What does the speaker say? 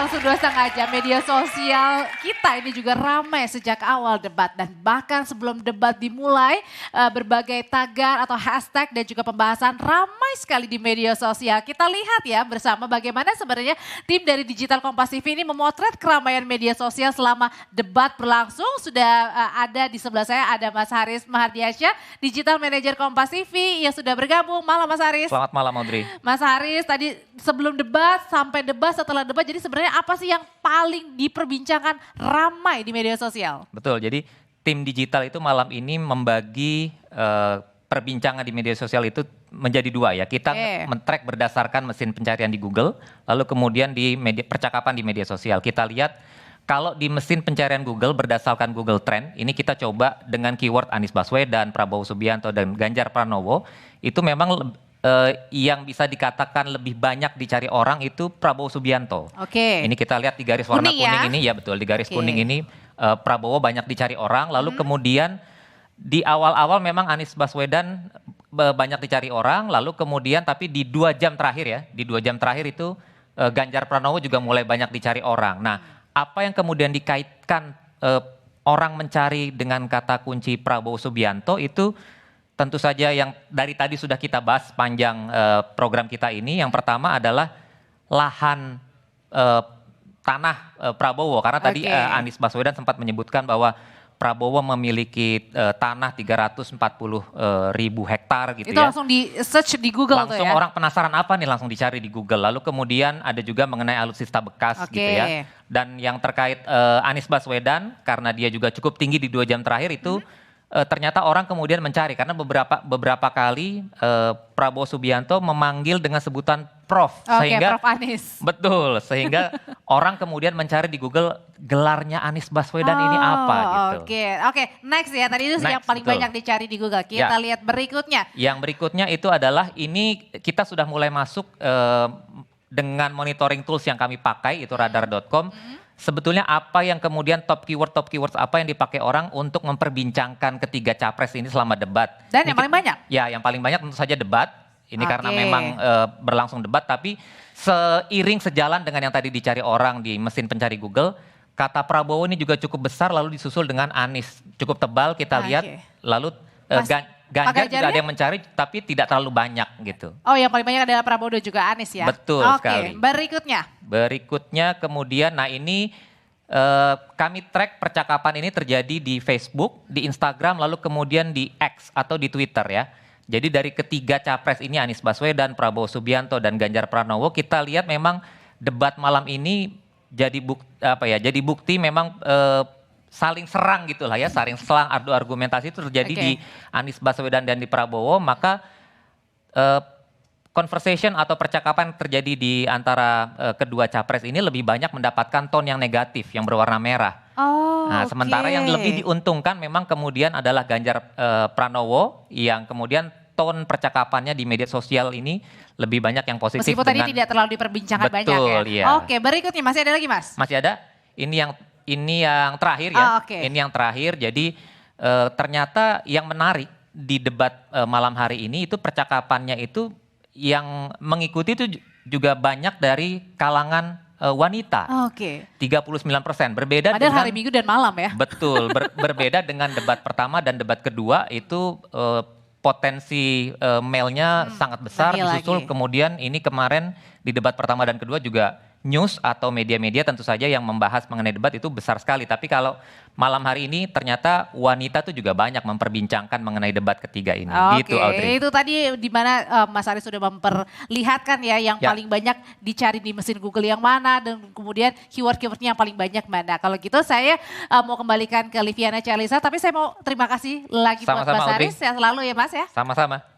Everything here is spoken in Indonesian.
berlangsung 2,5 jam, media sosial kita ini juga ramai sejak awal debat. Dan bahkan sebelum debat dimulai, berbagai tagar atau hashtag dan juga pembahasan ramai sekali di media sosial. Kita lihat ya bersama bagaimana sebenarnya tim dari Digital Kompas TV ini memotret keramaian media sosial selama debat berlangsung. Sudah ada di sebelah saya, ada Mas Haris Mahardiansyah, Digital Manager Kompas TV yang sudah bergabung. Malam Mas Haris. Selamat malam Audrey. Mas Haris, tadi sebelum debat, sampai debat, setelah debat, jadi sebenarnya apa sih yang paling diperbincangkan ramai di media sosial? Betul, jadi tim digital itu malam ini membagi perbincangan di media sosial itu menjadi dua ya. Kita men-track berdasarkan mesin pencarian di Google, lalu kemudian di percakapan di media sosial. Kita lihat kalau di mesin pencarian Google berdasarkan Google Trend, ini kita coba dengan keyword Anies Baswedan, Prabowo Subianto, dan Ganjar Pranowo, itu memang yang bisa dikatakan lebih banyak dicari orang itu Prabowo Subianto. Oke. Ini kita lihat di garis warna kuning ini, ya betul, di garis kuning ini Prabowo banyak dicari orang, lalu kemudian di awal-awal memang Anies Baswedan banyak dicari orang, lalu kemudian tapi di 2 jam terakhir ya, di 2 jam terakhir itu Ganjar Pranowo juga mulai banyak dicari orang. Nah, apa yang kemudian dikaitkan orang mencari dengan kata kunci Prabowo Subianto itu tentu saja yang dari tadi sudah kita bahas sepanjang program kita ini. Yang pertama adalah lahan tanah Prabowo, karena tadi Anies Baswedan sempat menyebutkan bahwa Prabowo memiliki tanah 340 ribu hektar gitu itu ya. Langsung di search di Google langsung tuh ya? Orang penasaran apa nih, langsung dicari di Google. Lalu kemudian ada juga mengenai alutsista bekas gitu ya. Dan yang terkait Anies Baswedan, karena dia juga cukup tinggi di 2 jam terakhir itu, ternyata orang kemudian mencari karena beberapa kali Prabowo Subianto memanggil dengan sebutan Prof, sehingga Prof Anies. Betul, sehingga orang kemudian mencari di Google gelarnya Anies Baswedan ini apa gitu. Oke, next ya, tadi itu yang paling banyak dicari di Google. Kita lihat berikutnya. Yang berikutnya itu adalah ini kita sudah mulai masuk dengan monitoring tools yang kami pakai itu radar.com. Sebetulnya apa yang kemudian top keywords apa yang dipakai orang untuk memperbincangkan ketiga capres ini selama debat. Dan yang paling banyak? Ya, yang paling banyak tentu saja debat. Ini karena memang berlangsung debat, tapi seiring sejalan dengan yang tadi dicari orang di mesin pencari Google, kata Prabowo ini juga cukup besar lalu disusul dengan Anies. Cukup tebal kita lihat, lalu Ganjar juga ada yang mencari tapi tidak terlalu banyak gitu. Oh, yang paling banyak adalah Prabowo juga Anies ya? Betul sekali. Berikutnya kemudian, nah ini kami track percakapan ini terjadi di Facebook, di Instagram, lalu kemudian di X atau di Twitter ya. Jadi dari ketiga capres ini Anies Baswedan, Prabowo Subianto, dan Ganjar Pranowo, kita lihat memang debat malam ini jadi bukti memang saling serang gitulah ya, saling selang adu argumentasi itu terjadi di Anies Baswedan dan di Prabowo, maka conversation atau percakapan terjadi di antara kedua capres ini lebih banyak mendapatkan tone yang negatif, yang berwarna merah. Sementara yang lebih diuntungkan memang kemudian adalah Ganjar Pranowo yang kemudian tone percakapannya di media sosial ini lebih banyak yang positif. Meskipun tadi tidak terlalu diperbincangkan banyak ya. Iya. Oke, berikutnya masih ada lagi Mas? Masih ada. Ini yang terakhir ya. Ini yang terakhir. Jadi ternyata yang menarik di debat malam hari ini itu percakapannya itu yang mengikuti itu juga banyak dari kalangan wanita. 39%. Berbeda padahal hari Minggu dan malam ya. Betul, berbeda dengan debat pertama dan debat kedua itu potensi male-nya sangat besar, disusul kemudian ini kemarin di debat pertama dan kedua juga news atau media-media tentu saja yang membahas mengenai debat itu besar sekali. Tapi kalau malam hari ini ternyata wanita tuh juga banyak memperbincangkan mengenai debat ketiga ini. Gitu, Audrey. Itu tadi di mana Mas Haris sudah memperlihatkan ya yang paling banyak dicari di mesin Google yang mana dan kemudian keyword-keywordnya yang paling banyak mana. Kalau gitu saya mau kembalikan ke Liviana Charlisa, tapi saya mau terima kasih lagi buat Mas Haris. Sehat selalu ya Mas ya. Sama-sama.